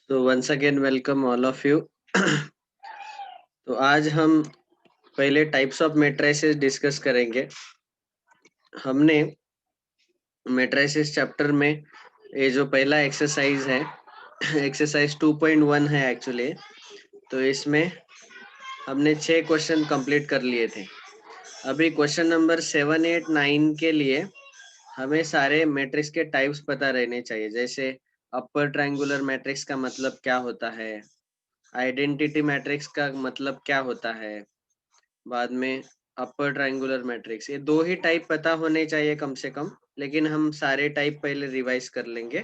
So once again welcome all of you. तो आज हम पहले टाइप्स ऑफ मैट्रिसेस डिस्कस करेंगे। हमने मैट्रिसेस चैप्टर में ये जो पहला एक्सरसाइज है एक्सरसाइज 2.1 है एक्चुअली। तो इसमें हमने 6 क्वेश्चन कंप्लीट कर लिए थे। अभी क्वेश्चन नंबर 7, 8, 9 के लिए हमें सारे मैट्रिक्स के टाइप्स पता रहने चाहिए। जैसे अपर ट्रायंगुलर मैट्रिक्स का मतलब क्या होता है, आइडेंटिटी मैट्रिक्स का मतलब क्या होता है, बाद में अपर ट्रायंगुलर मैट्रिक्स। ये दो ही टाइप पता होने चाहिए कम से कम, लेकिन हम सारे टाइप पहले रिवाइज कर लेंगे।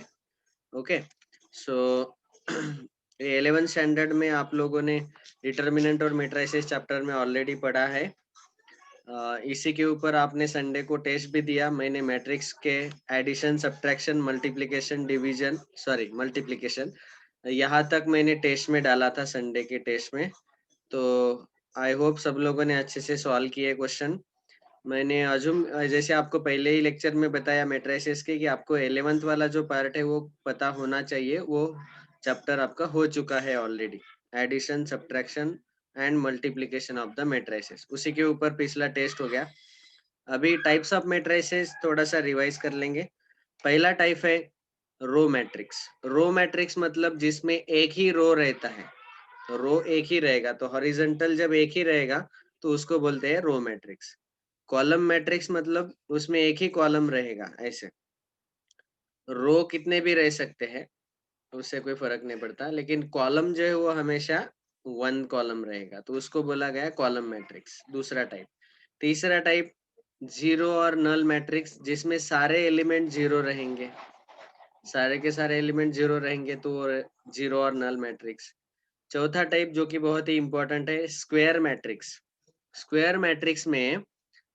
ओके, सो ये 11th स्टैंडर्ड में आप लोगों ने डिटर्मिनेंट और मैट्रिसेस चैप्टर में ऑलरेडी पढ़ा है। इसी के ऊपर आपने संडे को टेस्ट भी दिया। मैंने मैट्रिक्स के addition, subtraction, multiplication, division, sorry multiplication, यहाँ तक मैंने टेस्ट में डाला था संडे के टेस्ट में। तो आई होप सब लोगों ने अच्छे से सॉल्व किए क्वेश्चन। मैंने अजूम जैसे आपको पहले ही लेक्चर में बताया मैट्रिसेस के कि आपको 11th वाला जो पार्ट है वो पता होना चाहिए। वो चैप्टर आपका हो चुका है already, addition, subtraction and multiplication of the matrices. उसी के ऊपर पिछला टेस्ट हो गया। अभी टाइप्स ऑफ मैट्रिसेस थोड़ा सा रिवाइज कर लेंगे। पहला टाइप है रो मैट्रिक्स। रो मैट्रिक्स मतलब जिसमें एक ही रो रहता है। तो रो एक ही रहेगा, तो हॉरिजॉन्टल जब एक ही रहेगा तो उसको बोलते हैं रो मैट्रिक्स। कॉलम मैट्रिक्स मतलब उसमें एक ही कॉलम रहेगा। ऐसे रो कितने भी रह सकते हैं, उससे कोई फर्क नहीं पड़ता, लेकिन कॉलम जो है वो हमेशा वन कॉलम रहेगा, तो उसको बोला गया कॉलम मैट्रिक्स। दूसरा टाइप। तीसरा टाइप जीरो और नल मैट्रिक्स, जिसमें सारे एलिमेंट जीरो रहेंगे। सारे के सारे एलिमेंट जीरो रहेंगे तो जीरो और नल मैट्रिक्स। चौथा टाइप जो कि बहुत ही इंपॉर्टेंट है, स्क्वायर मैट्रिक्स। स्क्वायर मैट्रिक्स में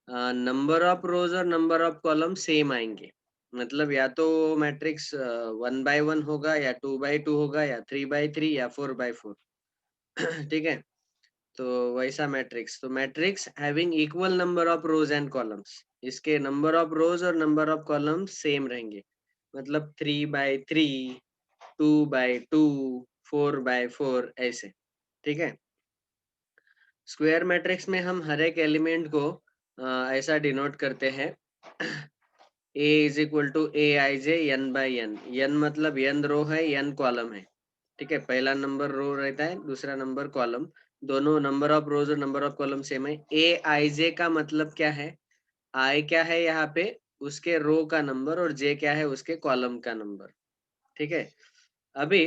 नंबर ऑफ रोज और नंबर ऑफ कॉलम सेम आएंगे। मतलब या तो मैट्रिक्स 1 by 1 होगा, या 2 by 2 होगा, या 3 by 3, या 4 by 4। ठीक है, तो वैसा मैट्रिक्स। तो matrix having equal number of rose and columns, इसके नंबर ऑफ रोज और नंबर ऑफ कॉलम्स सेम रहेंगे। मतलब 3 by 3, 2 by 2, 4 by 4 ऐसे। ठीक है, स्क्वायर मैट्रिक्स में हम हर एक एलिमेंट को ऐसा डिनोट करते हैं A is equal to AIJ n/n। n मतलब n रो है, n कॉलम है। ठीक है, पहला नंबर रो रहता है, दूसरा नंबर कॉलम। दोनों नंबर ऑफ रोज और नंबर ऑफ कॉलम सेम है। AIJ का मतलब क्या है, I क्या है यहाँ पे, उसके रो का नंबर, और J क्या है, उसके कॉलम का नंबर। ठीक है, अभी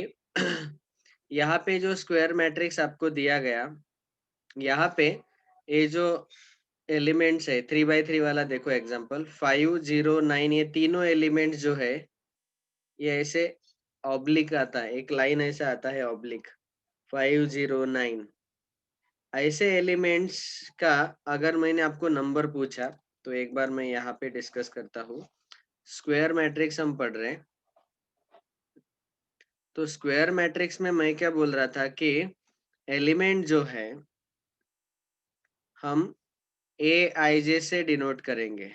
यहाँ पे जो स्क्वायर मैट्रिक्स आपको दिया गया, यहाँ पे ये जो एलिमेंट्स है 3 by 3 वाला, देखो एग्जांपल 5, 0, 9, ये तीनों एलिमेंट्स जो है ये ऐसे ऑब्लिक आता है, एक लाइन ऐसा आता है ऑब्लिक। 5, 0, 9 ऐसे एलिमेंट्स का अगर मैंने आपको नंबर पूछा, तो एक बार मैं यहाँ पे डिस्कस करता हूँ। स्क्वायर मैट्रिक्स हम पढ़ रहे हैं, तो स्क्वायर मैट्रिक्स में मैं क्या बोल रहा था कि एलिमेंट जो है हम AIJ से डिनोट करेंगे।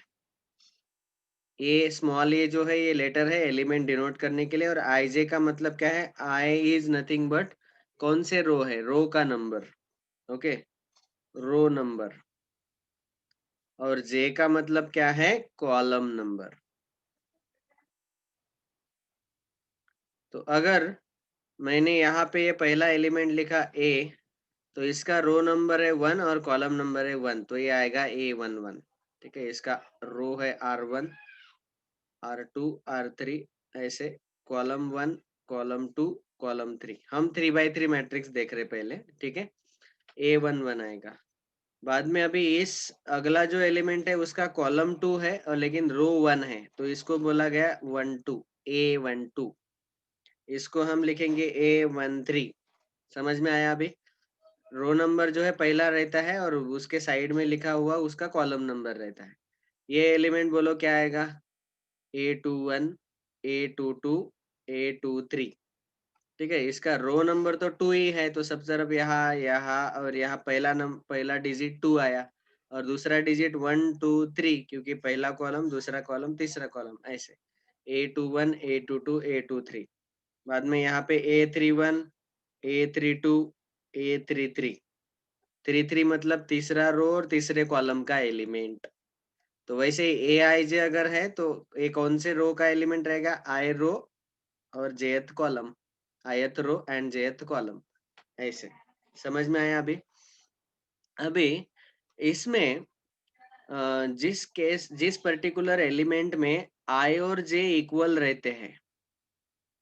ए स्मॉल ए जो है ये लेटर है एलिमेंट डिनोट करने के लिए, और IJ का मतलब क्या है, I इज नथिंग बट कौन से रो है, रो का नंबर। Okay, row number. और J का मतलब क्या है, कॉलम नंबर। तो अगर मैंने यहाँ पे ये पहला एलिमेंट लिखा A, तो इसका रो नंबर है 1 और कॉलम नंबर है 1, तो ये आएगा A11। ठीक है, इसका रो है R1, R2, R3 ऐसे, कॉलम 1, कॉलम 2, कॉलम 3। हम 3 by 3 मैट्रिक्स देख रहे पहले। ठीक है, A11 आएगा। बाद में अभी इस अगला जो एलिमेंट है उसका कॉलम 2 है और लेकिन रो 1 है, तो इसको बोला गया 12, A12। इसको हम लिखेंगे A13। समझ में आया अभी? रो नंबर जो है पहला रहता है और उसके साइड में लिखा हुआ उसका कॉलम नंबर रहता है। ये एलिमेंट बोलो क्या आएगा, A21, A22, A23। ठीक है, इसका रो नंबर तो 2 ही है, तो सब तरफ यहाँ यहाँ और यहाँ पहला डिजिट 2 आया, और दूसरा डिजिट 1, 2, 3, क्योंकि पहला कॉलम, दूसरा कॉलम, तीसरा कॉलम ऐसे। A21, A22, A23। बाद में यहाँ पे A31, A32, A33, 33 मतलब तीसरा रो और तीसरे कॉलम का एलिमेंट। तो वैसे ए आई जे अगर है तो ये कौन से रो का एलिमेंट रहेगा? आई रो और jth column, ith row and jth column. ऐसे समझ में आया? अभी अभी इसमें जिस पर्टिकुलर एलिमेंट में आई और जे इक्वल रहते हैं,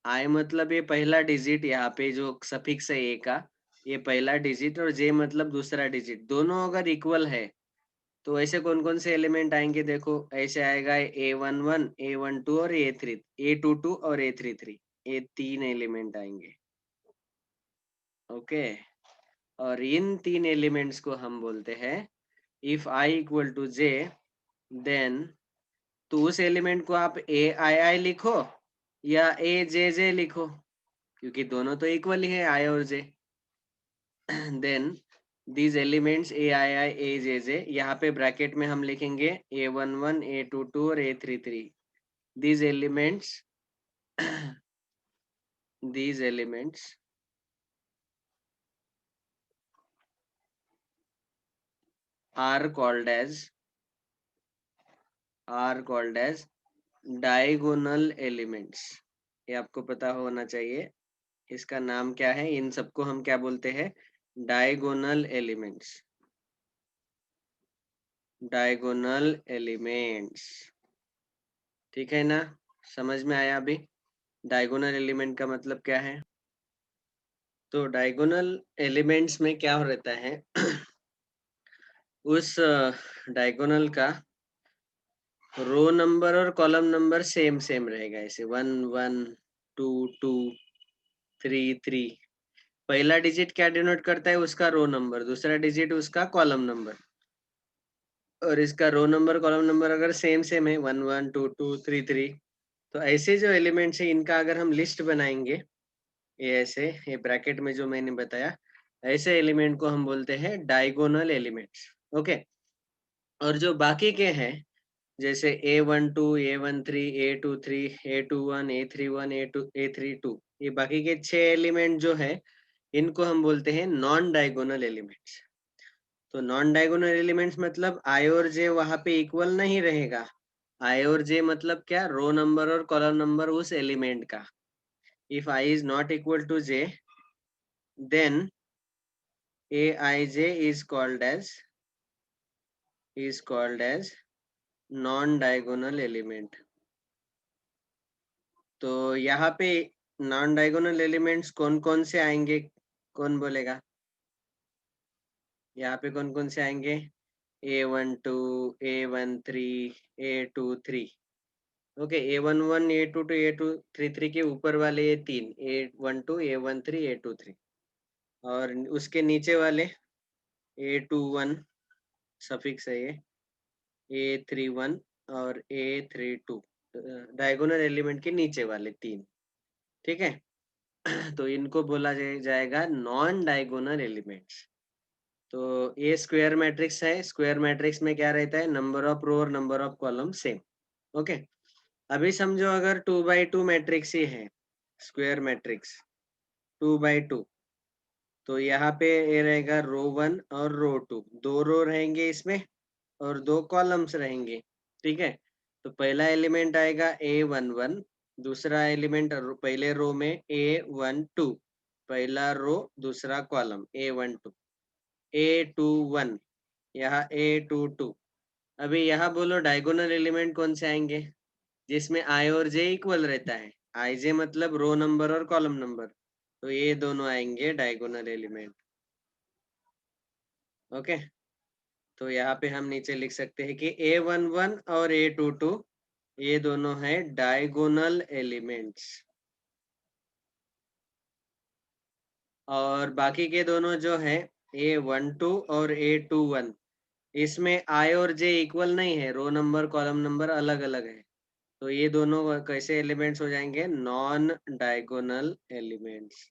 आई मतलब ये पहला डिजिट, यहाँ पे जो सफिक्स है ए का, ये पहला डिजिट, और जे मतलब दूसरा डिजिट, दोनों अगर इक्वल है तो ऐसे कौन कौन से एलिमेंट आएंगे? देखो ऐसे आएगा A11, A12 और A22 और A33, ये तीन एलिमेंट आएंगे। ओके, और इन तीन एलिमेंट्स को हम बोलते हैं if i equal to j, then तो उस एलिमेंट को आप ए आई आई लिखो या ए जे जे लिखो, क्योंकि दोनों तो इक्वल ही है आई और जे। देन these elements ए आई आई ए जे जे, यहाँ पे ब्रैकेट में हम लिखेंगे A11, A22 और A33। these elements these elements are called as diagonal elements। ये आपको पता होना चाहिए, इसका नाम क्या है? इन सबको हम क्या बोलते हैं? Diagonal elements. डायगोनल एलिमेंट्स, ठीक है ना? समझ में आया अभी डायगोनल एलिमेंट का मतलब क्या है? तो डायगोनल एलिमेंट्स में क्या रहता है? उस डायगोनल का रो नंबर और कॉलम नंबर सेम सेम रहेगा, ऐसे 1 1 2 2 3 3। पहला डिजिट क्या डिनोट करता है? उसका रो नंबर, दूसरा डिजिट उसका कॉलम नंबर, और इसका रो नंबर कॉलम नंबर अगर सेम सेम है 1 1 2 2 3 3, तो ऐसे जो एलिमेंट्स है इनका अगर हम लिस्ट बनाएंगे, ये ऐसे, ये ब्रैकेट में जो मैंने बताया, ऐसे एलिमेंट को हम बोलते हैं डायगोनल एलिमेंट्स। ओके, और जो बाकी के हैं जैसे A12, A13, A23, A21, A31, A32, ये बाकी के 6 एलिमेंट जो है इनको हम बोलते हैं नॉन डायगोनल एलिमेंट्स। तो नॉन डायगोनल एलिमेंट्स मतलब आई और जे वहां पे इक्वल नहीं रहेगा। आई और जे मतलब क्या? रो नंबर और कॉलम नंबर उस एलिमेंट का। If i is not equal to j, then a i j is called as non diagonal element. तो यहाँ पे नॉन डायगोनल एलिमेंट्स कौन कौन से आएंगे? कौन बोलेगा? यहाँ पे कौन कौन से आएंगे? A12, A13, A23। Okay, A11, A22, A233 के ऊपर वाले ये तीन, A12, A13, A23, और उसके नीचे वाले A21 सफिक्स है ये, A31 और A32, डायगोनल एलिमेंट के नीचे वाले तीन। ठीक है, तो इनको बोला जाएगा नॉन डायगोनल एलिमेंट्स। तो ये स्क्वायर मैट्रिक्स है, स्क्वायर मैट्रिक्स में क्या रहता है? नंबर ऑफ रो और number of column same. Okay, अभी समझो अगर 2x2 मैट्रिक्स ही है, स्क्वायर मैट्रिक्स 2x2, तो यहाँ पे ये रहेगा रो 1 और रो 2, दो रो रहेंगे इसमें और दो कॉलम्स रहेंगे। ठीक है, तो पहला एलिमेंट आएगा A11, दूसरा एलिमेंट पहले रो में A12, पहला रो दूसरा कॉलम A12, A21, यहाँ A22। अभी यहाँ बोलो डायगोनल एलिमेंट कौन से आएंगे जिसमें आई और जे इक्वल रहता है? आई जे मतलब रो नंबर और कॉलम नंबर, तो ये दोनों आएंगे डायगोनल एलिमेंट। ओके, तो यहाँ पे हम नीचे लिख सकते हैं कि A11 और A22 ये दोनों है डायगोनल एलिमेंट्स, और बाकी के दोनों जो है A12 और A21, इसमें आई और जे इक्वल नहीं है, रो नंबर कॉलम नंबर अलग अलग है, तो ये दोनों कैसे एलिमेंट्स हो जाएंगे? Non diagonal elements.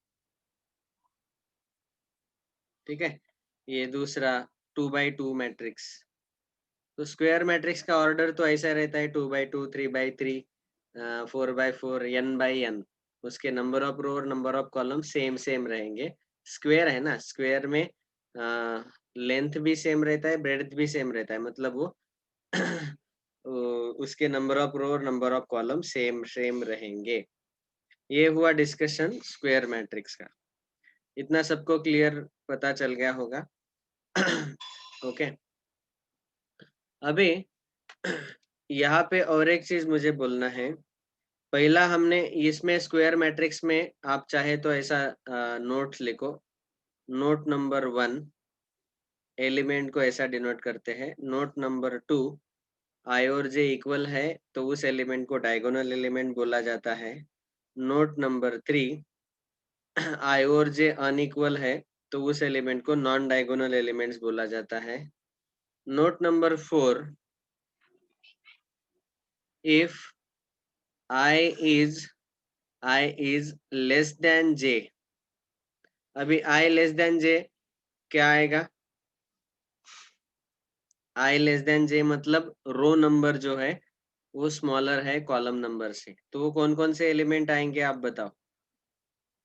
ठीक है, ये दूसरा 2x2 मैट्रिक्स। तो स्क्वायर मैट्रिक्स का ऑर्डर तो ऐसा रहता है 2x2, 3x3, 4x4, n by n। उसके नंबर ऑफ रो और नंबर ऑफ कॉलम सेम रहेंगे। स्क्वायर है ना, स्क्वायर में लेंथ भी सेम रहता है, ब्रेड्थ भी सेम रहता है, मतलब वो उसके नंबर ऑफ रो और number of column same same रहेंगे। ये हुआ डिस्कशन स्क्वायर मैट्रिक्स का। इतना सबको क्लियर पता चल गया होगा। ओके, अभी यहाँ पे और एक चीज मुझे बोलना है। पहला हमने इसमें स्क्वायर मैट्रिक्स में आप चाहे तो ऐसा नोट लिखो। नोट नंबर 1 एलिमेंट को ऐसा डिनोट करते हैं। नोट नंबर 2 आई और जे इक्वल है तो उस एलिमेंट को डायगोनल एलिमेंट बोला जाता है। नोट नंबर 3 आई और जे अनइक्वल है तो उस एलिमेंट को नॉन डायगोनल एलिमेंट्स बोला जाता है। Note number 4 if i is less than j। अभी i लेस देन j क्या आएगा? i लेस देन j मतलब रो नंबर जो है वो स्मॉलर है कॉलम नंबर से। तो वो कौन कौन से एलिमेंट आएंगे आप बताओ?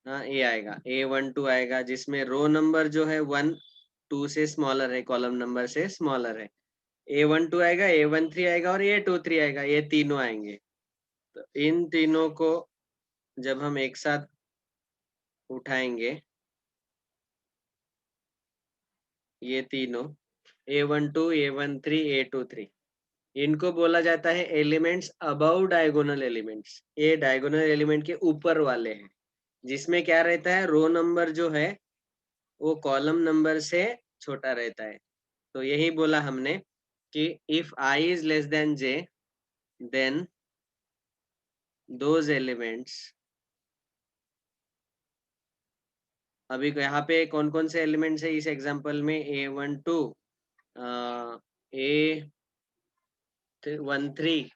हाँ, ए आएगा, A12 आएगा, जिसमें रो नंबर जो है 1 2 से स्मॉलर है, कॉलम नंबर से स्मॉलर है। A12 आएगा, A13 आएगा और A23 आएगा, ये तीनों आएंगे। तो इन तीनों को जब हम एक साथ उठाएंगे, ये तीनों A12 A13 A23, इनको बोला जाता है एलिमेंट्स अबव डायगोनल एलिमेंट्स। ये डायगोनल एलिमेंट के ऊपर वाले हैं, जिसमें क्या रहता है, रो नंबर जो है वो कॉलम नंबर से छोटा रहता है। तो यही बोला हमने कि if i is less than j then those elements. अभी यहाँ पे कौन कौन से एलिमेंट्स है इस एग्जांपल में? A12 A13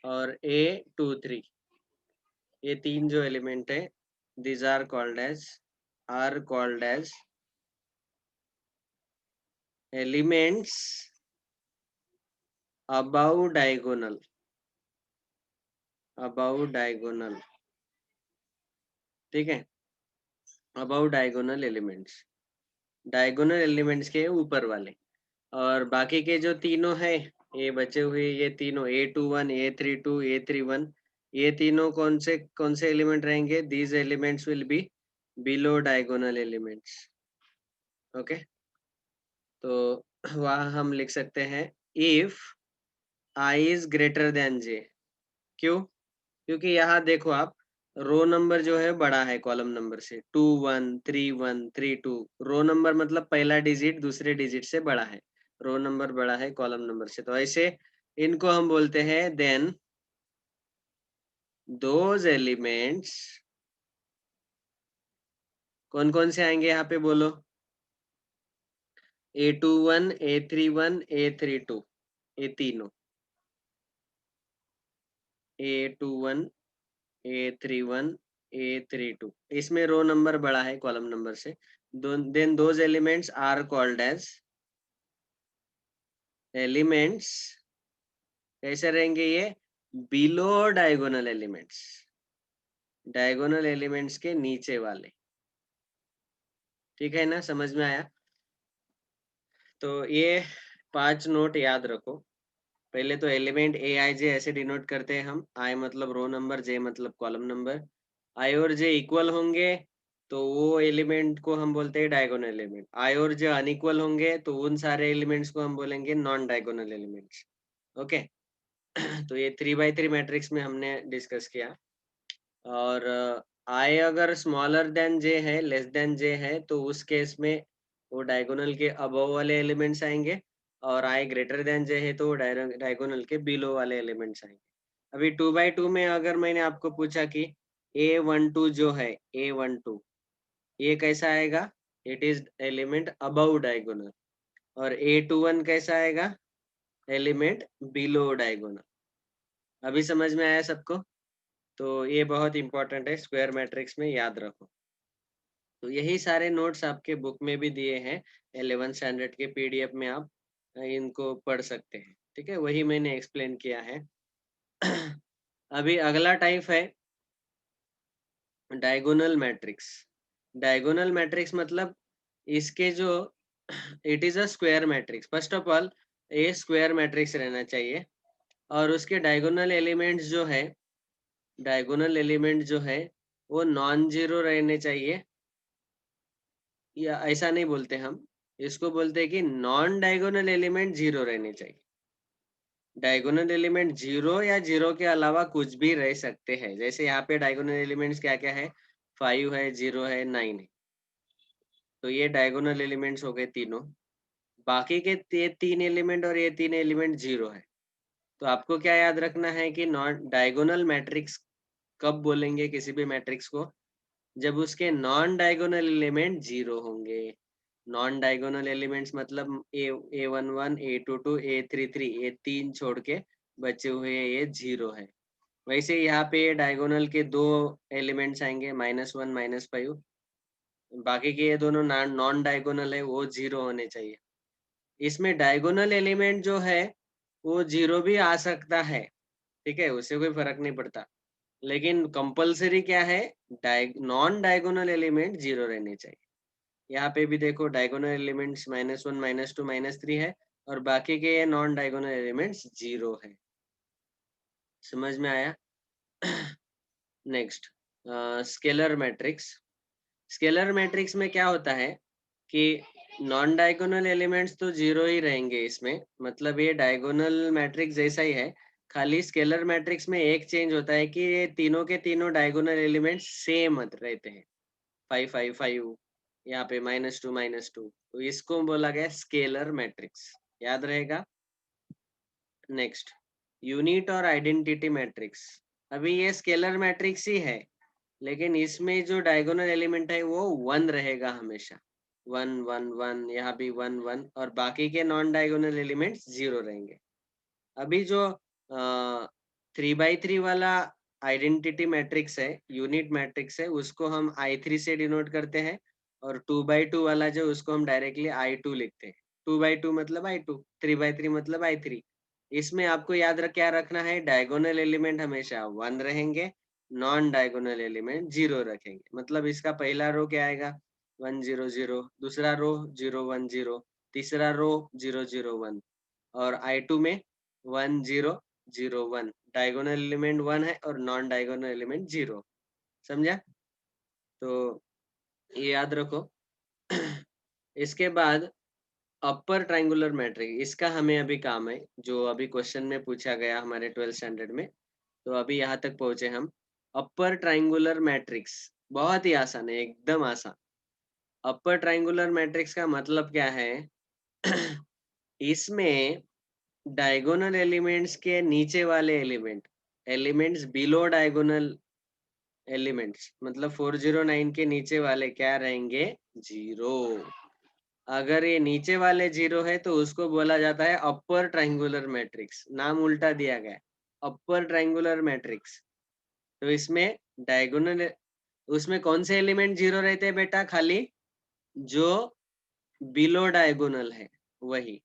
और A23, ये तीन जो एलिमेंट है these are called as elements above diagonal ठीक है, above diagonal elements, diagonal elements के ऊपर वाले। और बाकी के जो तीनों है, ये बचे हुए ये तीनों A21 A32 A31, ये तीनों कौन से एलिमेंट रहेंगे? These elements will be below diagonal elements. Okay, तो वहाँ हम लिख सकते हैं if i is greater than j। क्यों? क्योंकि यहाँ देखो आप, रो नंबर जो है बड़ा है कॉलम नंबर से, 2 1 3 1 3 2। रो नंबर मतलब पहला डिजिट दूसरे डिजिट से बड़ा है, रो नंबर बड़ा है कॉलम नंबर से। तो ऐसे इनको हम बोलते हैं देन दोज एलिमेंट्स। कौन कौन से आएंगे यहाँ पे बोलो? A21 A31 A32, ये तीनों A21 A31 A32, इसमें रो नंबर बड़ा है कॉलम नंबर से। Then those elements are called as elements. कैसे रहेंगे ये? Below diagonal elements, diagonal elements के नीचे वाले। ठीक है ना, समझ में आया? तो ये 5 नोट याद रखो। पहले तो एलिमेंट ए आई जे ऐसे डिनोट करते हैं हम। आई मतलब रो नंबर, जे मतलब कॉलम नंबर। आई और जे इक्वल होंगे तो वो एलिमेंट को हम बोलते हैं डायगोनल एलिमेंट। आई और जे अनइक्वल होंगे तो उन सारे एलिमेंट्स को हम बोलेंगे नॉन डायगोनल एलिमेंट्स। ओके, तो ये 3 by 3 मैट्रिक्स में हमने डिस्कस किया। और आई अगर स्मॉलर देन जे है, लेस देन जे है, तो उस केस में वो डायगोनल के अबव वाले एलिमेंट्स आएंगे। और आई ग्रेटर देन जे है तो वो डायगोनल के बिलो वाले एलिमेंट्स आएंगे। अभी 2 by 2 में अगर मैंने आपको पूछा कि A12 जो है, A12 ये कैसा आएगा? It is element above diagonal. और A21 कैसा आएगा? Element below diagonal. अभी समझ में आया सबको? तो ये बहुत इंपॉर्टेंट है, स्क्वायर मैट्रिक्स में याद रखो। तो यही सारे नोट्स आपके बुक में भी दिए हैं, 11th स्टैंडर्ड के PDF में आप इनको पढ़ सकते हैं। ठीक है, वही मैंने एक्सप्लेन किया है। अभी अगला टाइप है डायगोनल मैट्रिक्स, डायगोनल मैट्रिक्स मतलब इसके जो it is a square matrix. First of all ये स्क्वायर मैट्रिक्स रहना चाहिए और उसके डायगोनल एलिमेंट्स जो है, डायगोनल एलिमेंट जो है वो नॉन जीरो रहने चाहिए, या ऐसा नहीं बोलते हम, इसको बोलते हैं कि नॉन डायगोनल एलिमेंट जीरो रहने चाहिए। डायगोनल एलिमेंट जीरो या जीरो के अलावा कुछ भी रह सकते हैं। जैसे यहाँ पे डायगोनल एलिमेंट्स क्या क्या है, 5 है, 0 है, 9 है। तो ये डायगोनल एलिमेंट्स हो गए तीनों। बाकी के ये तीन एलिमेंट और ये तीन एलिमेंट जीरो है। तो आपको क्या याद रखना है कि नॉन डायगोनल मैट्रिक्स कब बोलेंगे किसी भी मैट्रिक्स को, जब उसके नॉन डायगोनल एलिमेंट जीरो होंगे। नॉन डायगोनल एलिमेंट्स मतलब ए11, ए22, ए33, ये तीन छोड़ के बचे हुए ये जीरो है। वैसे यहाँ पे डायगोनल के दो एलिमेंट्स आएंगे, -1, -5। बाकी के ये दोनों नॉन डायगोनल है, वो जीरो होने चाहिए। इसमें डायगोनल एलिमेंट जो है वो जीरो भी आ सकता है, ठीक है, उससे कोई फर्क नहीं पड़ता। लेकिन कंपलसरी क्या है, नॉन डायगोनल एलिमेंट जीरो रहने चाहिए। यहाँ पे भी देखो डायगोनल एलिमेंट्स -1, -2, -3 है और बाकी के ये नॉन डायगोनल एलिमेंट्स जीरो है। समझ में आया? Next, scalar matrix. Scalar matrix में क्या होता है कि नॉन डायगोनल एलिमेंट्स तो जीरो ही रहेंगे इसमें, मतलब ये डायगोनल मैट्रिक्स जैसा ही है। खाली स्केलर मैट्रिक्स में एक चेंज होता है कि ये तीनों के तीनों डायगोनल एलिमेंट्स सेम रहते हैं। 5, 5, 5, यहाँ पे -2, -2, तो इसको बोला गया स्केलर मैट्रिक्स। याद रहेगा? नेक्स्ट, यूनिट और आइडेंटिटी मैट्रिक्स। अभी ये स्केलर मैट्रिक्स ही है, लेकिन इसमें जो डायगोनल एलिमेंट है वो 1 रहेगा हमेशा। 1, 1, 1, यहाँ भी 1, 1 और बाकी के नॉन डायगोनल एलिमेंट्स जीरो रहेंगे। अभी जो 3x3 वाला आइडेंटिटी मैट्रिक्स है, यूनिट मैट्रिक्स है, उसको हम I3 से डिनोट करते हैं। और 2x2 वाला जो, उसको हम डायरेक्टली I2 लिखते हैं। 2x2 मतलब I2, 3x3 मतलब I3। इसमें आपको याद क्या रखना है, डायगोनल एलिमेंट हमेशा 1 रहेंगे, नॉन डायगोनल एलिमेंट जीरो रखेंगे। मतलब इसका पहला रो क्या आएगा, 1, 0, 0, दूसरा रो 0, 1, 0, तीसरा रो 0, 0, 1 और I2 में 1, 0, 0, 1। डायगोनल एलिमेंट 1 है और नॉन डायगोनल एलिमेंट 0। समझा? तो ये याद रखो। इसके बाद अपर ट्रायंगुलर मैट्रिक्स, इसका हमें अभी काम है, जो अभी क्वेश्चन में पूछा गया हमारे 12th स्टैंडर्ड में। तो अभी यहाँ तक पहुंचे हम। अपर ट्रायंगुलर मैट्रिक्स बहुत ही आसान है, एकदम आसान। अपर ट्रायंगुलर मैट्रिक्स का मतलब क्या है? इसमें डायगोनल एलिमेंट्स के नीचे वाले एलिमेंट्स बिलो डायगोनल एलिमेंट्स, मतलब 409 के नीचे वाले क्या रहेंगे, जीरो। अगर ये नीचे वाले जीरो है तो उसको बोला जाता है अपर ट्रायंगुलर मैट्रिक्स। नाम उल्टा दिया गया, अपर ट्रायंगुलर मैट्रिक्स। तो इसमें डायगोनल, उसमें कौन से एलिमेंट जीरो रहते हैं बेटा, खाली जो बिलो डायगोनल है वही।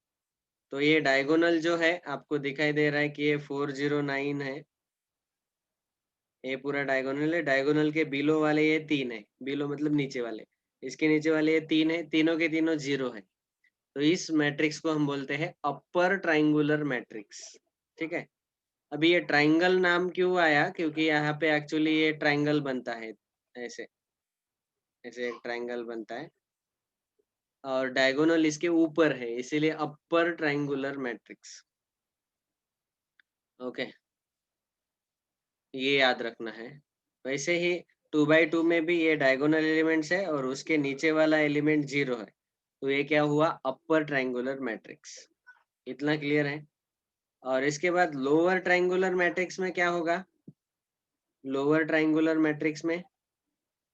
तो ये डायगोनल जो है आपको दिखाई दे रहा है कि ये 409 है, ये पूरा डायगोनल है। डायगोनल के बिलो वाले ये 3 है, बिलो मतलब नीचे वाले, इसके नीचे वाले ये 3 है, तीनों के तीनों जीरो है। तो इस मैट्रिक्स को हम बोलते हैं अपर ट्रायंगुलर मैट्रिक्स। ठीक है? अभी ये ट्रायंगल नाम क्यों आया, क्योंकि यहाँ पे एक्चुअली ये ट्रायंगल बनता है, ऐसे ऐसे एक ट्रायंगल बनता है और डायगोनल इसके ऊपर है, इसीलिए अपर ट्रायंगुलर मैट्रिक्स। ओके, ये याद रखना है। वैसे ही 2x2 में भी ये डायगोनल एलिमेंट्स है और उसके नीचे वाला एलिमेंट जीरो है, तो ये क्या हुआ, अपर ट्रायंगुलर मैट्रिक्स। इतना क्लियर है? और इसके बाद लोअर ट्रायंगुलर मैट्रिक्स में क्या होगा, लोअर ट्रायंगुलर मैट्रिक्स में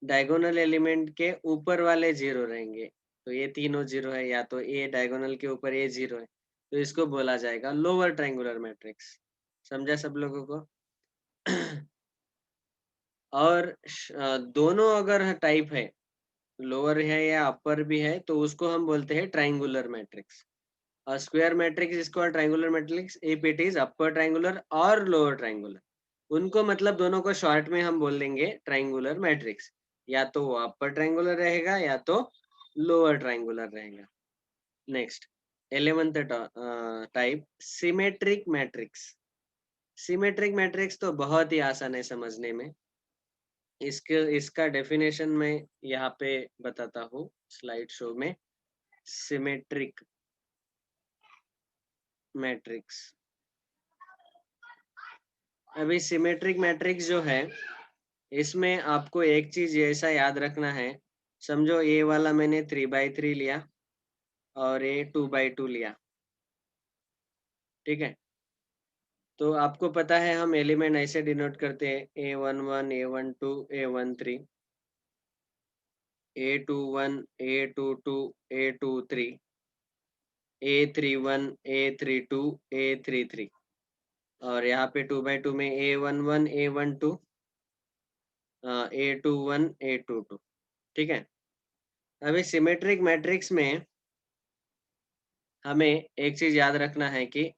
डायगोनल एलिमेंट के ऊपर वाले जीरो रहेंगे। तो ये तीनों जीरो है, या तो ये डायगोनल के ऊपर ये जीरो है, तो इसको बोला जाएगा लोअर ट्रायंगुलर मैट्रिक्स। समझा सब लोगों को? और दोनों अगर टाइप है, लोअर है या अपर भी है, तो उसको हम बोलते हैं ट्रायंगुलर मैट्रिक्स। स्क्वायर मैट्रिक्स इसको triangular matrix if it is upper triangular और लोअर ट्रायंगुलर। उनको मतलब दोनों को शॉर्ट में हम बोल देंगे ट्रायंगुलर मैट्रिक्स, या तो वो अपर ट्रायंगुलर रहेगा या तो लोअर ट्रायंगुलर रहेगा। Next 11th type symmetric matrix. Symmetric matrix तो बहुत ही आसान है समझने में। इसका डेफिनेशन मैं यहाँ पे बताता हूँ स्लाइड शो में। सिमेट्रिक मैट्रिक्स, अभी सिमेट्रिक मैट्रिक्स जो है इसमें आपको एक चीज ऐसा याद रखना है, समझो ये वाला मैंने 3/3 लिया और ये 2/2 लिया, ठीक है। तो आपको पता है हम एलिमेंट ऐसे डिनोट करते हैं A11 A12 A13, A21 A22 A23, A31 A32 A33, और यहाँ पे 2/2 में A11 A12 A21 A22, ठीक है। अभी सिमेट्रिक मैट्रिक्स में हमें एक चीज याद रखना है कि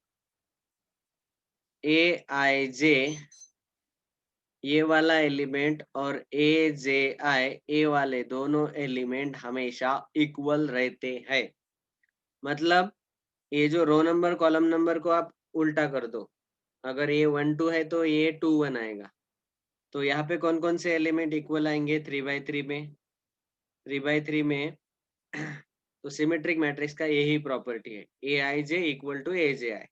Aij ये वाला एलिमेंट और Aj ये वाले दोनों एलिमेंट हमेशा इक्वल रहते हैं। मतलब ये जो रो नंबर कॉलम नंबर को आप उल्टा कर दो, अगर ये 1 2 है तो ये 2 1 आएगा। तो यहाँ पे कौन कौन से एलिमेंट इक्वल आएंगे 3/3 में? 3/3 में तो सिमेट्रिक मैट्रिक्स का यही प्रॉपर्टी है, Aij इक्वल टू Aj।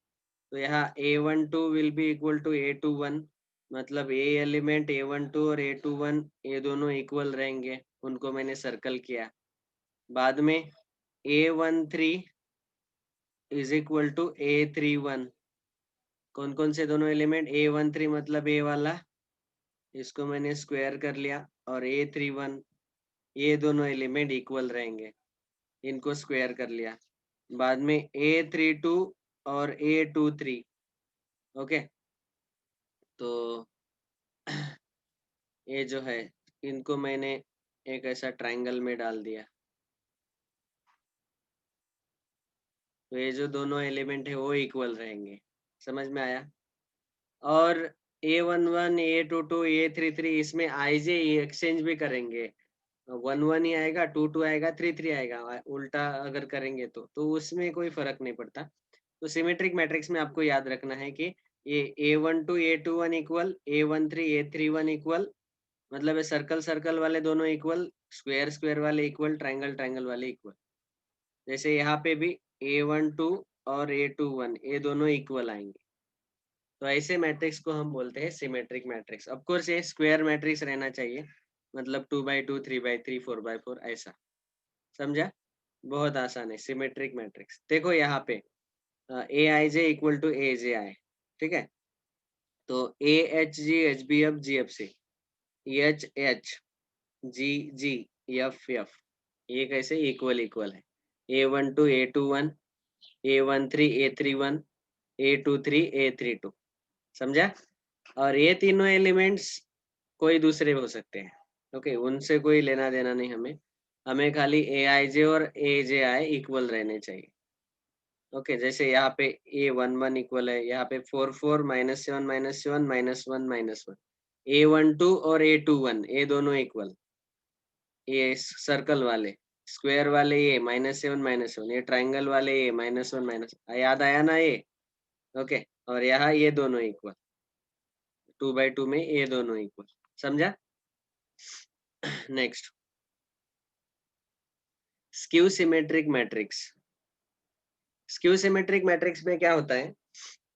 तो यहाँ A12 will be equal to A21, मतलब ए एलिमेंट A12 और A21 ये दोनों इक्वल रहेंगे, उनको मैंने सर्कल किया। बाद में A13 is equal to A31, कौन कौन से दोनों एलिमेंट? A13 मतलब ए वाला, इसको मैंने स्क्वायर कर लिया, और A31 ये दोनों एलिमेंट इक्वल रहेंगे, इनको स्क्वायर कर लिया। बाद में A32 और A23, ओके। तो ये जो है इनको मैंने एक ऐसा ट्रायंगल में डाल दिया, तो ये जो दोनों एलिमेंट है वो इक्वल रहेंगे। समझ में आया? और A11 A22 A33 इसमें Ij एक्सचेंज भी करेंगे, 1 1 ही आएगा, 2 2 आएगा, 3 3 आएगा, उल्टा अगर करेंगे तो उसमें कोई फर्क नहीं पड़ता। तो सिमेट्रिक मैट्रिक्स में आपको याद रखना है कि ये A12 A21 equal, A13 A31 equal, मतलब ये सर्कल सर्कल वाले दोनों इक्वल, स्क्वायर स्क्वायर वाले इक्वल, ट्रायंगल ट्रायंगल वाले इक्वल। जैसे यहाँ पे भी A12 और A21 ये दोनों इक्वल आएंगे। तो ऐसे मैट्रिक्स को हम बोलते हैं सिमेट्रिक मैट्रिक्स। ऑफ कोर्स ये स्क्वायर मैट्रिक्स रहना चाहिए, मतलब 2/2 3/3 4/4 ऐसा। समझा? बहुत आसान है सिमेट्रिक मैट्रिक्स। देखो यहाँ पे Aij इक्वल टू Aj, ठीक है। तो AHG HBF GFC EH GG F ये कैसे इक्वल इक्वल है? A12 A21 A13 A31 A23 A32, समझा? और ये तीनों एलिमेंट्स कोई दूसरे हो सकते हैं, ओके, उनसे कोई लेना देना नहीं हमें। हमें खाली Aij और Aj इक्वल रहने चाहिए, ओके। जैसे यहाँ पे A11 इक्वल है, यहाँ पे 4 4 -7 -7 -1 -1, A12 और A21 ये दोनों इक्वल, ये सर्कल वाले, स्क्वायर वाले ये -7 -7, ये ट्रायंगल वाले ये -1 याद आया ना ये? ओके। और यहाँ ये दोनों इक्वल, 2/2 में ये दोनों इक्वल, समझा? Next skew symmetric matrix. Skew symmetric matrix में क्या होता है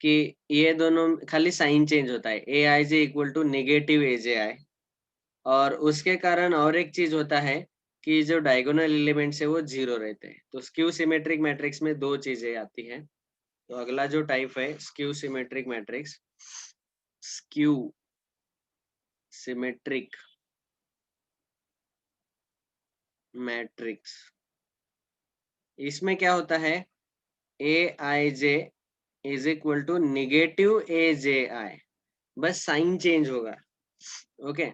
कि ये दोनों खाली साइन चेंज होता है, Aij equal to negative Aj, और उसके कारण और एक चीज होता है कि जो डायगोनल एलिमेंट्स है वो 0 रहते हैं। तो स्क्यू सिमेट्रिक मैट्रिक्स में दो चीजें आती हैं। तो अगला जो टाइप है skew symmetric matrix, skew symmetric matrix, इसमें क्या होता है? Aij is equal to negative Aji, बस साइन चेंज होगा, ओके।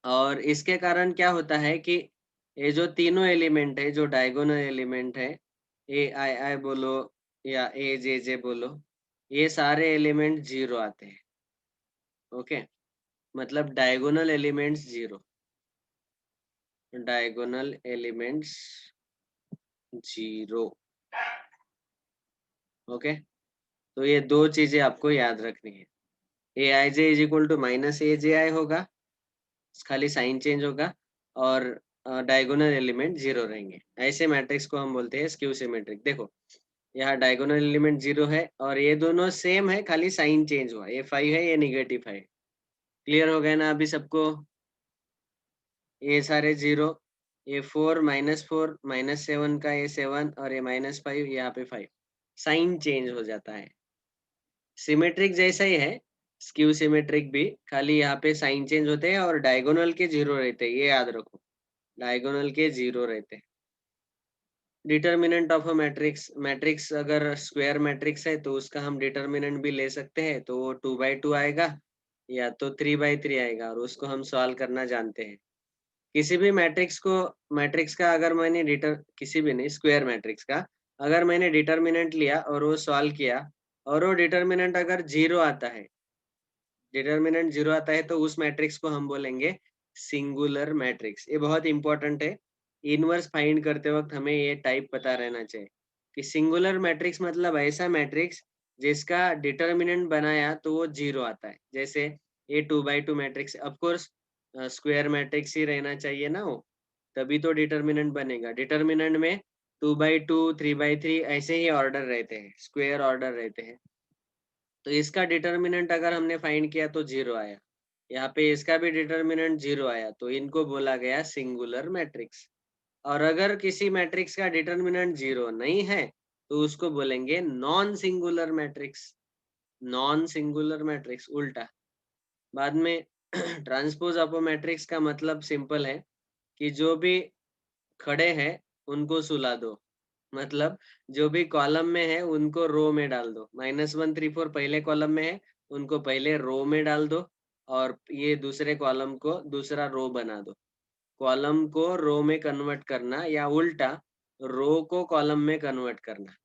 और इसके कारण क्या होता है कि ये जो तीनों एलिमेंट है, जो डायगोनल एलिमेंट है, Ai बोलो या Ajj बोलो, ये सारे एलिमेंट 0 आते हैं, ओके, मतलब diagonal elements 0, diagonal elements 0। Okay, तो ये दो चीजें आपको याद रखनी है। ए i j is equal to minus ए जे आई होगा, खाली साइन चेंज होगा, और डायगोनल एलिमेंट 0 रहेंगे। ऐसे मैट्रिक्स को हम बोलते हैं स्क्यू सिमेट्रिक। देखो, यहाँ डायगोनल एलिमेंट 0 है और ये दोनों सेम है, खाली साइन चेंज हुआ, ये 5 है, ये नेगेटिव है। क्लियर हो गया ना अभी सबको? ये सारे 0, ये 4 -4 -7 का ये 7 और ये -5, यहाँ पे 5, साइन चेंज हो जाता है। सिमेट्रिक जैसा ही है स्क्यू सिमेट्रिक भी, खाली यहाँ पे साइन चेंज होते हैं और डायगोनल के 0 रहते हैं, ये याद रखो, डायगोनल के 0 रहते हैं। Determinant of a matrix, matrix अगर स्क्वायर मैट्रिक्स है तो उसका हम डिटर्मिनेंट भी ले सकते हैं, तो वो 2/2 आएगा या तो 3/3 आएगा, और उसको हम सॉल्व करना जानते हैं। किसी भी मैट्रिक्स को, मैट्रिक्स का अगर मैंने किसी भी नहीं, स्क्वायर मैट्रिक्स का अगर मैंने डिटर्मिनेंट लिया और वो सॉल्व किया, और वो डिटर्मिनेंट अगर 0 आता है, डिटर्मिनेंट 0 आता है, तो उस मैट्रिक्स को हम बोलेंगे सिंगुलर मैट्रिक्स। ये बहुत इंपॉर्टेंट है, इनवर्स फाइंड करते वक्त हमें ये टाइप पता रहना चाहिए कि सिंगुलर मैट्रिक्स मतलब ऐसा मैट्रिक्स जिसका डिटर्मिनेंट बनाया तो वो 0 आता है। जैसे ये 2/2 मैट्रिक्स, ऑफकोर्स स्क्वायर मैट्रिक्स ही रहना चाहिए ना वो, तभी तो डिटर्मिनेंट बनेगा। डिटर्मिनेंट में 2/2 3/3 ऐसे ही ऑर्डर रहते हैं, स्क्वायर ऑर्डर रहते हैं। तो इसका डिटर्मिनेंट अगर हमने फाइंड किया तो 0 आया, यहाँ पे इसका भी डिटर्मिनेंट 0 आया, तो इनको बोला गया सिंगुलर मैट्रिक्स। और अगर किसी मैट्रिक्स का डिटर्मिनेंट 0 नहीं है तो उसको बोलेंगे non singular matrix. Non singular matrix उल्टा। बाद में ट्रांसपोज ऑफ अ मैट्रिक्स का मतलब सिंपल है कि जो भी खड़े हैं उनको सुला दो, मतलब जो भी कॉलम में है उनको रो में डाल दो। -1 3 4 पहले कॉलम में है, उनको पहले रो में डाल दो, और ये दूसरे कॉलम को दूसरा रो बना दो। कॉलम को रो में कन्वर्ट करना या उल्टा रो को कॉलम में कन्वर्ट करना।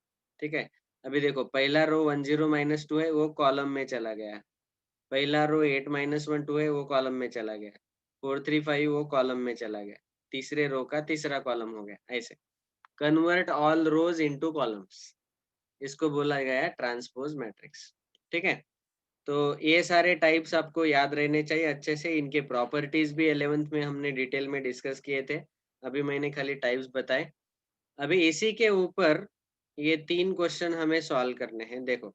ठीक है, अभी देखो पहला रो 10 -2 है, वो कॉलम में चला गया। पहला रो 8 -1 2 है, वो कॉलम में चला गया। 4 3 5 वो कॉलम में चला गया, तीसरे रो का तीसरा कॉलम हो गया। ऐसे कन्वर्ट ऑल रोज इनटू कॉलम्स, इसको बोला गया है ट्रांसपोज मैट्रिक्स। ठीक है, तो ये सारे टाइप्स आपको याद रहने चाहिए अच्छे से। इनके प्रॉपर्टीज भी 11th में हमने डिटेल में डिस्कस किए थे, अभी मैंने खाली टाइप्स बताए। अभी इसी के ऊपर ये 3 क्वेश्चन हमें सॉल्व करने हैं। देखो,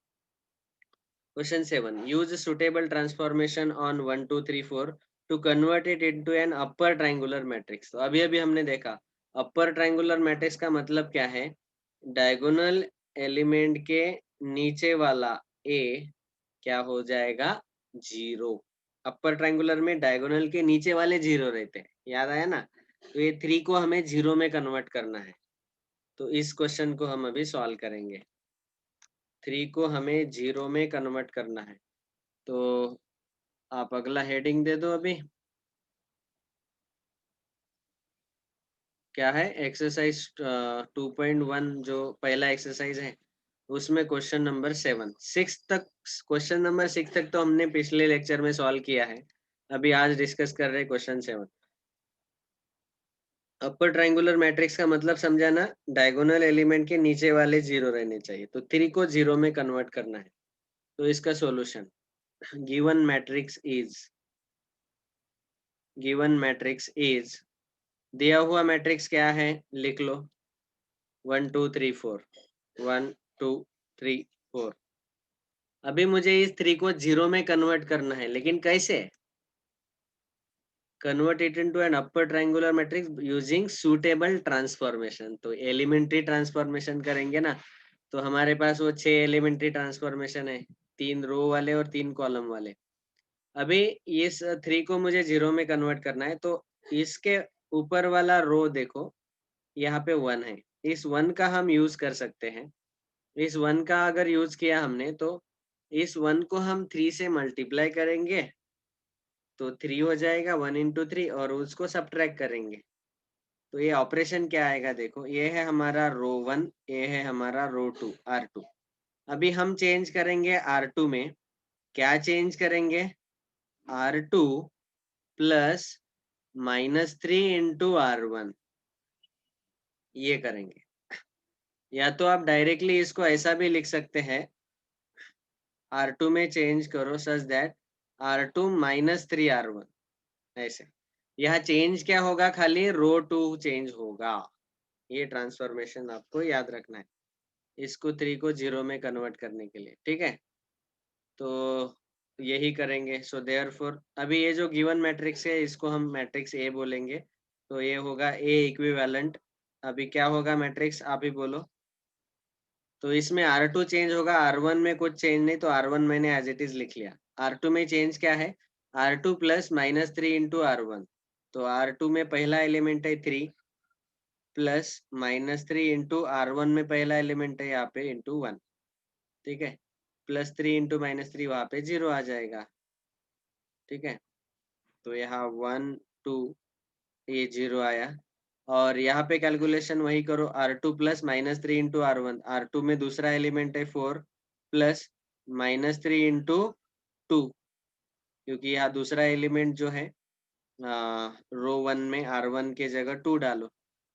question 7, use suitable transformation on 1 2 3 4 to convert it into an upper triangular matrix. तो अभी अभी हमने देखा अपर ट्रायंगुलर मैट्रिक्स का मतलब क्या है, डायगोनल एलिमेंट के नीचे वाला ए क्या हो जाएगा, 0। अपर ट्रायंगुलर में डायगोनल के नीचे वाले 0 रहते हैं, याद आया ना? तो ये 3 को हमें 0 में कन्वर्ट करना है, तो इस क्वेश्चन को हम अभी सॉल्व करेंगे। 3 को हमें 0 में कन्वर्ट करना है, तो आप अगला हेडिंग दे दो अभी। क्या है, एक्सरसाइज 2.1 जो पहला एक्सरसाइज है, उसमें क्वेश्चन नंबर 7 6 तक, क्वेश्चन नंबर 6 तक तो हमने पिछले लेक्चर में सॉल्व किया है। अभी आज डिस्कस कर रहे हैं क्वेश्चन 7। अपर ट्रायंगुलर मैट्रिक्स का मतलब समझा ना, डायगोनल एलिमेंट के नीचे वाले 0 रहने चाहिए, तो 3 को 0 में कन्वर्ट करना है। तो इसका solution, given matrix is, given matrix is, दिया हुआ मैट्रिक्स क्या है, लिख लो, 1 2 3 4, 1 2 3 4। अभी मुझे इस 3 को 0 में कन्वर्ट करना है, लेकिन कैसे? Convert it into an upper triangular matrix using suitable transformation. तो एलिमेंट्री ट्रांसफॉर्मेशन करेंगे ना, तो हमारे पास वो 6 एलिमेंट्री ट्रांसफॉर्मेशन है, 3 रो वाले और 3 कॉलम वाले। अभी इस 3 को मुझे 0 में कन्वर्ट करना है, तो इसके ऊपर वाला रो देखो, यहाँ पे 1 है, इस 1 का हम यूज कर सकते हैं। इस 1 का अगर यूज किया हमने, तो इस 1 को हम 3 से मल्टीप्लाई करेंगे, तो 3 हो जाएगा 1 इंटू 3, और उसको सब्ट्रैक्ट करेंगे, तो ये ऑपरेशन क्या आएगा, देखो ये है हमारा रो 1, ये है हमारा रो 2, R2। अभी हम चेंज करेंगे R2 में, क्या चेंज करेंगे, R2 प्लस -3 इंटू R1, ये करेंगे। या तो आप डायरेक्टली इसको ऐसा भी लिख सकते हैं, R2 में चेंज करो सच दैट R2 -3 R1, ऐसे। यहाँ चेंज क्या होगा, खाली रो 2 चेंज होगा। ये ट्रांसफॉर्मेशन आपको याद रखना है, इसको 3 को 0 में कन्वर्ट करने के लिए, ठीक है। तो यही करेंगे। सो देयरफॉर अभी ये जो गिवन मैट्रिक्स है इसको हम मैट्रिक्स ए बोलेंगे, तो ये होगा ए इक्विवेलेंट। अभी क्या होगा मैट्रिक्स, आप ही बोलो। तो इसमें R2 चेंज होगा, R1 में कुछ चेंज नहीं, तो R1 मैंने एज इट इज लिख लिया। R2 में चेंज क्या है, R2 प्लस -3 इंटू R1। तो R2 में पहला एलिमेंट है 3 प्लस -3 इंटू R1 में पहला एलिमेंट है यहाँ पे इंटू 1, ठीक है। +3 इंटू -3 वहाँ पे 0 आ जाएगा, ठीक है। तो यहाँ 1 2 ये 0 आया। और यहाँ पे कैलकुलेशन वही करो, R2 plus -3 into R1। R2 में दूसरा एलिमेंट है 4 प्लस -3 इंटू 2, क्योंकि यहाँ दूसरा एलिमेंट जो है रो 1 में R1 के जगह 2 डालो।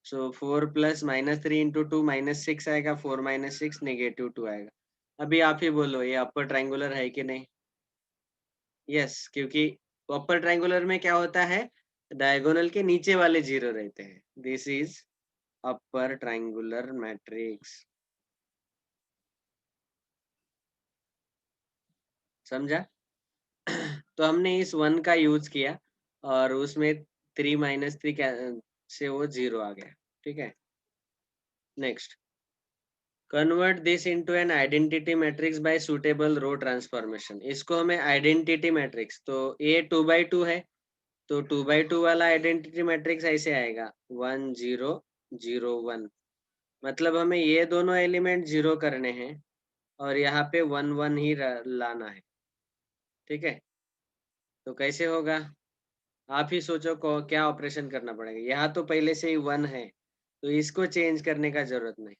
सो 4 प्लस -3 इंटू 2 -6 आएगा, 4 -6 -2 आएगा। अभी आप ही बोलो ये अपर ट्रायंगुलर है कि नहीं। यस, क्योंकि अपर ट्रायंगुलर में क्या होता है, डायगोनल के नीचे वाले 0 रहते हैं। This is upper triangular matrix, समझा। तो हमने इस 1 का यूज किया और उसमें 3 -3 से वो 0 आ गया, ठीक है। Next, convert this into an identity matrix by suitable row transformation. इसको हमें आइडेंटिटी मैट्रिक्स, तो ये 2x2 है, तो 2x2 वाला आइडेंटिटी मैट्रिक्स ऐसे आएगा 1 0 0 1। मतलब हमें ये दोनों एलिमेंट 0 करने हैं और यहाँ पे 1 1 ही लाना है, ठीक है। तो कैसे होगा, आप ही सोचो को क्या ऑपरेशन करना पड़ेगा। यहाँ तो पहले से ही 1 है, तो इसको चेंज करने का जरूरत नहीं।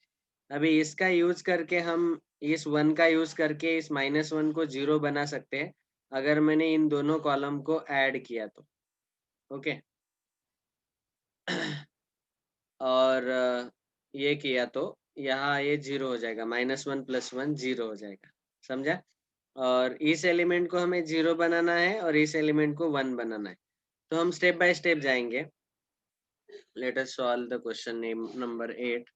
अभी इसका यूज करके हम इस 1 का यूज करके इस -1 को 0 बना सकते हैं, अगर मैंने इन दोनों कॉलम को ऐड किया तो, ओके। और ये किया तो यहाँ ये 0 हो जाएगा, -1 + 1 0 हो जाएगा, समझा। और इस एलिमेंट को हमें 0 बनाना है और इस एलिमेंट को 1 बनाना है। तो हम स्टेप बाय स्टेप जाएंगे। Let us solve the question number 8।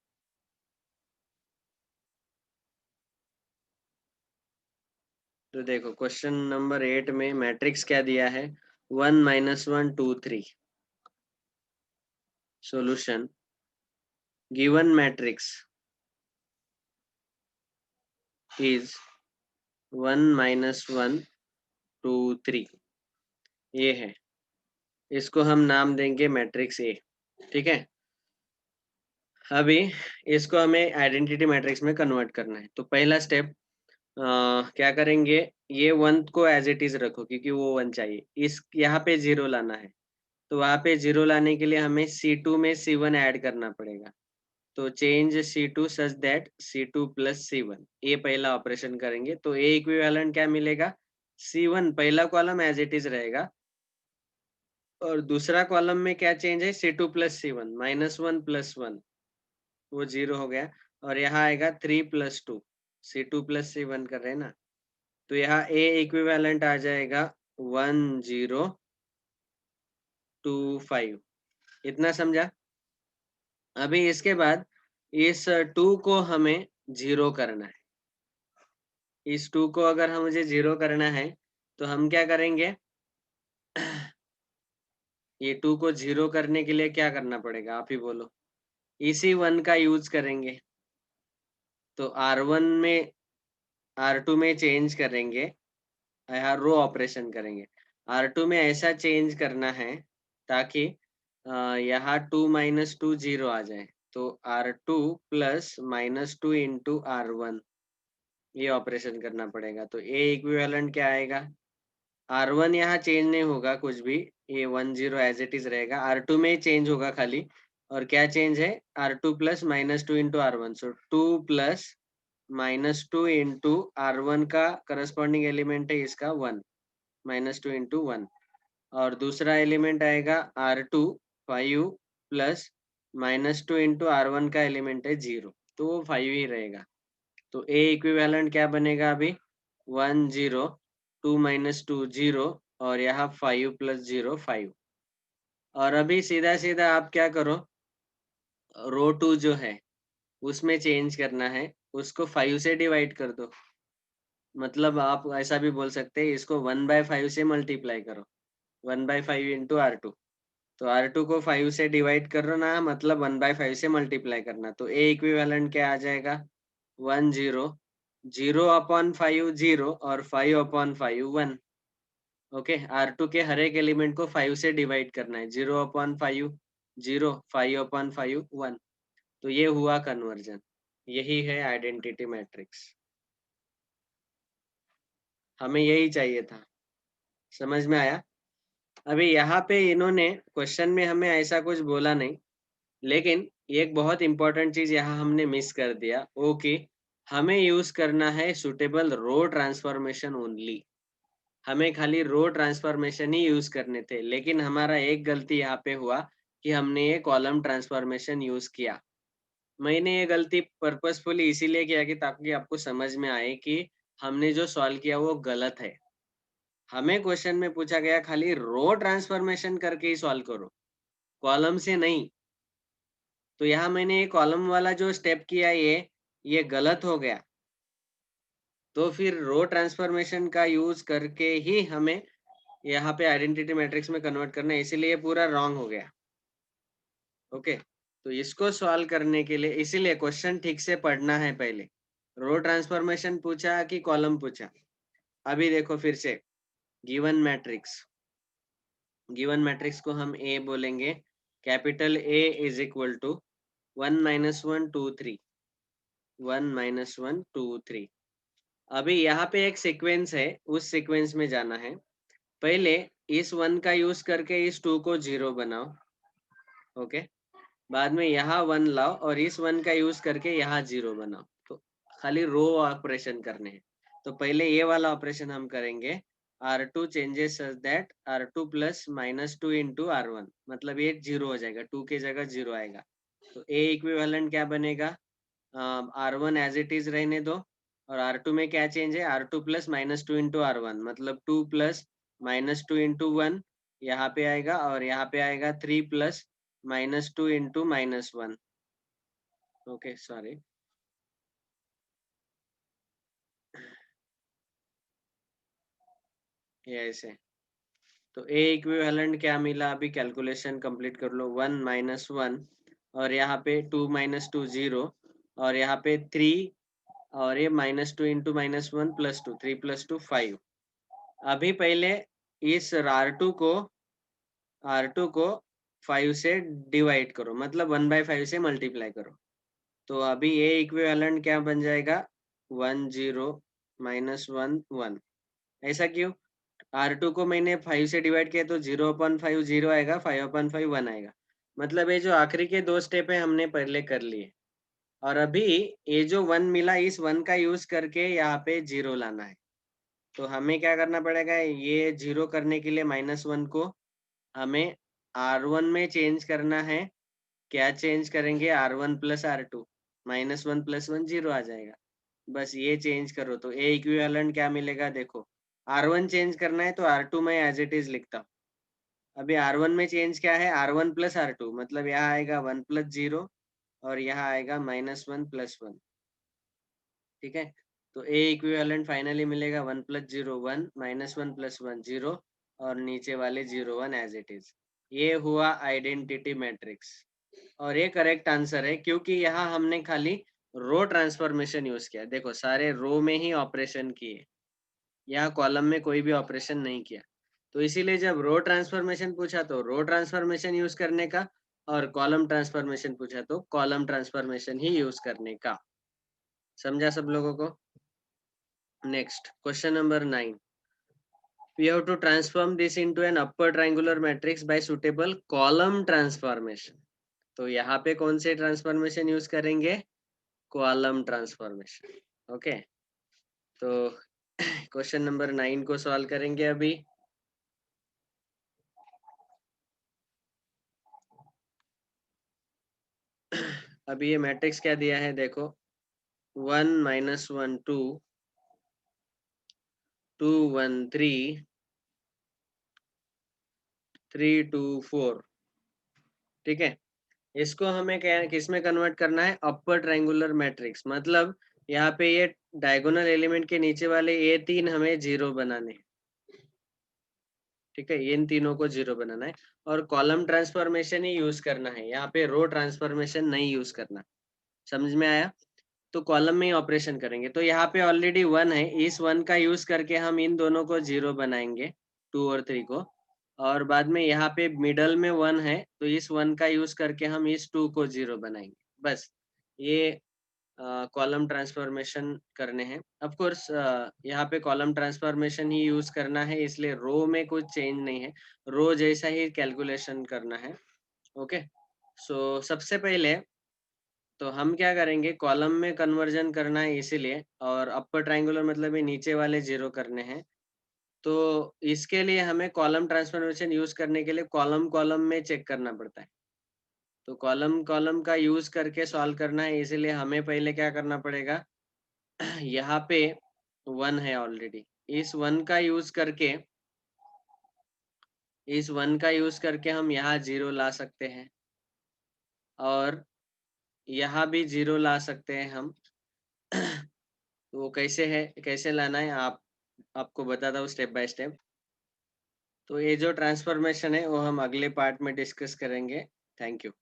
तो देखो क्वेश्चन नंबर 8 में मैट्रिक्स क्या दिया है, 1 -1 2 3। सॉल्यूशन, गिवन मैट्रिक्स इज 1 -1 2 3, ये है। इसको हम नाम देंगे मैट्रिक्स ए, ठीक है। अभी इसको हमें आइडेंटिटी मैट्रिक्स में कन्वर्ट करना है। तो पहला स्टेप क्या करेंगे, ये 1 को एज इट इज रखो क्योंकि वो 1 चाहिए। इस यहाँ पे 0 लाना है, तो वहाँ पे 0 लाने के लिए हमें C2 में C1 ऐड करना पड़ेगा। तो change C2 such that C2 plus C1, ये पहला ऑपरेशन करेंगे। तो ए इक्विवेलेंट क्या मिलेगा, C1 पहला कॉलम एज इट इज रहेगा और दूसरा कॉलम में क्या चेंज है, C2 प्लस C1, -1 + 1 वो 0 हो गया। और यहाँ आएगा 3 + 2, C2 प्लस C1 कर रहे हैं ना। तो यहाँ ए इक्विवेलेंट आ जाएगा 1 0 2 5, इतना समझा। अभी इसके बाद इस 2 को हमें 0 करना है। इस 2 को अगर हम मुझे 0 करना है तो हम क्या करेंगे, ये 2 को 0 करने के लिए क्या करना पड़ेगा, आप ही बोलो। इसी 1 का यूज करेंगे, तो R1 में R2 में चेंज करेंगे, यहाँ रो ऑपरेशन करेंगे। R2 में ऐसा चेंज करना है ताकि यहाँ 2 - 2 0 आ जाए। तो R2 प्लस -2 इंटू R1, ये ऑपरेशन करना पड़ेगा। तो ए इक्विवेलेंट क्या आएगा, R1 यहाँ चेंज नहीं होगा कुछ भी, ये 1 0 एज इट इज रहेगा। R2 में चेंज होगा खाली, और क्या चेंज है, R2 प्लस -2 इंटू R1। सो 2 प्लस -2 इंटू R1 का करस्पॉन्डिंग एलिमेंट है इसका 1, -2 इंटू 1, और दूसरा एलिमेंट आएगा R2 5 प्लस -2 इंटू R1 का एलिमेंट है 0, तो वो 5 ही रहेगा। तो A इक्विवेलेंट क्या बनेगा अभी? 1 0, 2 -2 0, और यहाँ 5 प्लस 0 5। और अभी सीधा सीधा आप क्या करो, रो 2 जो है उसमें चेंज करना है, उसको 5 से डिवाइड कर दो। मतलब आप ऐसा भी बोल सकते हैं, इसको 1/5 से मल्टीप्लाई करो, 1/5 इंटू R2। तो R2 को 5 से डिवाइड करो ना, मतलब 1/5 से मल्टीप्लाई करना। तो A इक्विवेलेंट क्या आ जाएगा? 1 0, 0 अपॉन 5 0, और 5 अपॉन 5 1। ओके, R2 के हर एक एलिमेंट को 5 से डिवाइड करना है, 0 अपॉन 5 0, 5 अपॉन 5 1। तो ये हुआ कन्वर्जन, यही है आइडेंटिटी मैट्रिक्स। हमें यही चाहिए था, समझ में आया? अभी यहाँ पे इन्होंने क्वेश्चन में हमें ऐसा कुछ बोला नहीं, लेकिन एक बहुत इंपॉर्टेंट चीज यहाँ हमने मिस कर दिया, वो कि हमें यूज करना है सुटेबल रो ट्रांसफॉर्मेशन ओनली। हमें खाली रो ट्रांसफॉर्मेशन ही यूज करने थे, लेकिन हमारा एक गलती यहाँ पे हुआ कि हमने ये कॉलम ट्रांसफॉर्मेशन यूज किया। मैंने ये गलती पर्पसफुली इसीलिए किया कि ताकि आपको समझ में आए कि हमने जो सॉल्व किया वो गलत है। हमें क्वेश्चन में पूछा गया खाली रो ट्रांसफॉर्मेशन करके ही सॉल्व करो, कॉलम से नहीं। तो यहाँ मैंने ये कॉलम वाला जो स्टेप किया ये गलत हो गया। तो फिर रो ट्रांसफॉर्मेशन का यूज करके ही हमें यहाँ पे आइडेंटिटी मैट्रिक्स में कन्वर्ट करना है, इसीलिए पूरा रॉन्ग हो गया। ओके, तो इसको सॉल्व करने के लिए इसीलिए क्वेश्चन ठीक से पढ़ना है पहले। रो ट्रांसफॉर्मेशन पूछा कि कॉलम पूछा? अभी देखो फिर से, गिवन मैट्रिक्स, गिवन मैट्रिक्स को हम ए बोलेंगे। Capital A is equal to 1 -1 2 3, 1 -1 2 3। अभी यहाँ पे एक सीक्वेंस है, उस सीक्वेंस में जाना है। पहले इस 1 का यूज करके इस 2 को 0 बनाओ। ओके, बाद में यहाँ 1 लाओ और इस 1 का यूज करके यहाँ 0 बनाओ। तो खाली रो ऑपरेशन करने हैं। तो पहले ये वाला ऑपरेशन हम करेंगे, R2 changes such that R2 plus -2 into R1, मतलब ये 0 हो जाएगा, 2 की जगह 0 आएगा। तो A इक्विवेलेंट क्या बनेगा? R1 एज इट इज रहने दो, और R2 में क्या चेंज है? R2 प्लस -2 इंटू R1, मतलब 2 प्लस -2 इंटू 1 यहाँ पे आएगा, और यहाँ पे आएगा 3 प्लस -2 इंटू -1। ओके, सॉरी, ये ऐसे। तो A इक्विवेलेंट क्या मिला? अभी कैलकुलेशन कंप्लीट कर लो। 1 -1, और यहाँ पे 2 -2 0, और यहाँ पे 3, और ये -2 इंटू -1 +2, 3 + 2 5। अभी पहले इस R2 को 5 से डिवाइड करो, मतलब 1/5 से मल्टीप्लाई करो। तो अभी ये इक्विवेलेंट क्या बन जाएगा? 1 0 -1 1। ऐसा क्यों? R2 को मैंने 5 से डिवाइड किया, तो 0/5 0 आएगा, 5/5 1 आएगा। मतलब ये जो आखिरी के 2 स्टेप है हमने पहले कर लिए, और अभी ये जो 1 मिला, इस 1 का यूज करके यहाँ पे 0 लाना है। तो हमें क्या करना पड़ेगा? ये 0 करने के लिए -1 को हमें R1 में चेंज करना है। क्या चेंज करेंगे? R1 प्लस R2, -1 + 1 0 आ जाएगा। बस ये चेंज करो, तो A इक्विवेलेंट क्या मिलेगा? देखो, R1 चेंज करना है तो R2 में एज इट इज लिखता हूँ। अभी R1 में चेंज क्या है? R1 प्लस R2, मतलब यहाँ आएगा 1 + 0, और यहाँ आएगा -1 + 1। ठीक है, तो A इक्विवेलेंट फाइनली मिलेगा 1 + 0 1, -1 + 1 0, और नीचे वाले 0 1 एज इट इज। ये हुआ आइडेंटिटी मैट्रिक्स, और ये करेक्ट आंसर है, क्योंकि यहाँ हमने खाली रो ट्रांसफॉर्मेशन यूज किया। देखो, सारे रो में ही ऑपरेशन किए, यहाँ कॉलम में कोई भी ऑपरेशन नहीं किया। तो इसीलिए जब रो ट्रांसफॉर्मेशन पूछा तो रो ट्रांसफॉर्मेशन यूज करने का, और कॉलम ट्रांसफॉर्मेशन पूछा तो कॉलम ट्रांसफॉर्मेशन ही यूज करने का। समझा सब लोगों को? Next question number 9। We have to transform this into an upper triangular matrix by suitable column transformation. तो यहाँ पे कौन से ट्रांसफॉर्मेशन यूज करेंगे? Column transformation. ओके, तो क्वेश्चन नंबर 9 को सॉल्व करेंगे अभी। अभी ये मैट्रिक्स क्या दिया है देखो, 1 - 1 2, 2 1 3, 3 2 4। ठीक है, इसको हमें क्या किस में कन्वर्ट करना है, अपर ट्रायंगुलर मैट्रिक्स। मतलब यहाँ पे ये डायगोनल एलिमेंट के नीचे वाले ये तीन हमें जीरो बनाने हैं। ठीक है, इन तीनों को जीरो बनाना है और कॉलम ट्रांसफॉर्मेशन ही यूज करना है, यहाँ पे रो ट्रांसफॉर्मेशन नहीं यूज करना। समझ में आया? तो कॉलम में ही ऑपरेशन करेंगे। तो यहाँ पे ऑलरेडी 1 है, इस 1 का यूज करके हम इन दोनों को जीरो बनाएंगे, 2 और 3 को। और बाद में यहाँ पे मिडल में 1 है, तो इस 1 का यूज करके हम इस 2 को जीरो बनाएंगे। बस ये कॉलम ट्रांसफॉर्मेशन करने हैं। ऑफ कोर्स यहाँ पे कॉलम ट्रांसफॉर्मेशन ही यूज करना है, इसलिए रो में कुछ चेंज नहीं है, रो जैसा ही कैलकुलेशन करना है। ओके, सो सबसे पहले तो हम क्या करेंगे, कॉलम में कन्वर्जन करना है इसीलिए, और अपर ट्रायंगुलर मतलब ये नीचे वाले जीरो करने हैं। तो इसके लिए हमें कॉलम ट्रांसफॉर्मेशन यूज करने के लिए कॉलम कॉलम में चेक करना पड़ता है। तो कॉलम कॉलम का यूज करके सॉल्व करना है, इसीलिए हमें पहले क्या करना पड़ेगा, यहाँ पे 1 है ऑलरेडी, इस 1 का यूज करके हम यहाँ जीरो ला सकते हैं, और यहाँ भी जीरो ला सकते हैं हम। वो कैसे है, कैसे लाना है, आपको बताता हूँ स्टेप बाय स्टेप। तो ये जो ट्रांसफॉर्मेशन है वो हम अगले पार्ट में डिस्कस करेंगे। Thank you.